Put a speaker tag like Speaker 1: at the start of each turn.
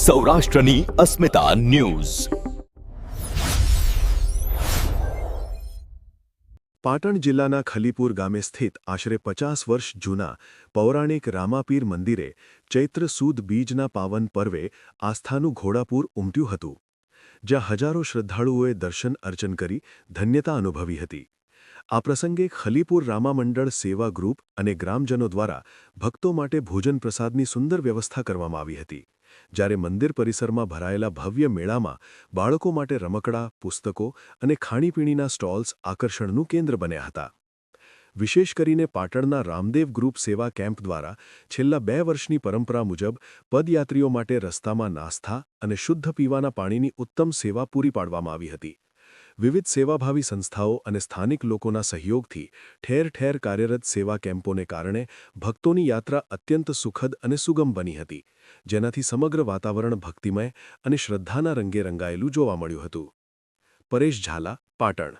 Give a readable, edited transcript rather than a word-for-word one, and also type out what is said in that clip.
Speaker 1: સૌરાષ્ટ્રની અસ્મિતા ન્યૂઝ.
Speaker 2: પાટણ જિલ્લાના ખલીપુર ગામે સ્થિત આશરે 50 વર્ષ જૂના પૌરાણિક રામાપીર મંદિરે ચૈત્ર સુદ બીજના પાવન પર્વે આસ્થાનું ઘોડાપૂર ઉમટ્યું હતું, જ્યાં હજારો શ્રદ્ધાળુઓએ દર્શન અર્ચન કરી ધન્યતા અનુભવી હતી. આ પ્રસંગે ખલીપુર રામામંડળ સેવા ગ્રુપ અને ગ્રામજનો દ્વારા ભક્તો માટે ભોજન પ્રસાદની સુંદર વ્યવસ્થા કરવામાં આવી હતી, જ્યારે મંદિર પરિસરમાં ભરાયેલા ભવ્ય મેળામાં બાળકો માટે રમકડા, પુસ્તકો અને ખાણીપીણીના સ્ટોલ્સ આકર્ષણનું કેન્દ્ર બન્યા હતા. વિશેષ કરીને પાટણના રામદેવ ગ્રુપ સેવા કેમ્પ દ્વારા છેલ્લા 2 વર્ષની પરંપરા મુજબ પદયાત્રીઓ માટે રસ્તામાં નાસ્તા અને શુદ્ધ પીવાના પાણીની ઉત્તમ સેવા પૂરી પાડવામાં આવી હતી. વિવિધ સેવાભાવી સંસ્થાઓ અને સ્થાનિક લોકોના સહયોગથી ઠેર ઠેર કાર્યરત સેવા કેમ્પોને કારણે ભક્તોની યાત્રા અત્યંત સુખદ અને સુગમ બની હતી, જેનાથી સમગ્ર વાતાવરણ ભક્તિમય અને શ્રદ્ધાના રંગે રંગાયેલું જોવા મળ્યું હતું. પરેશ ઝાલા, પાટણ.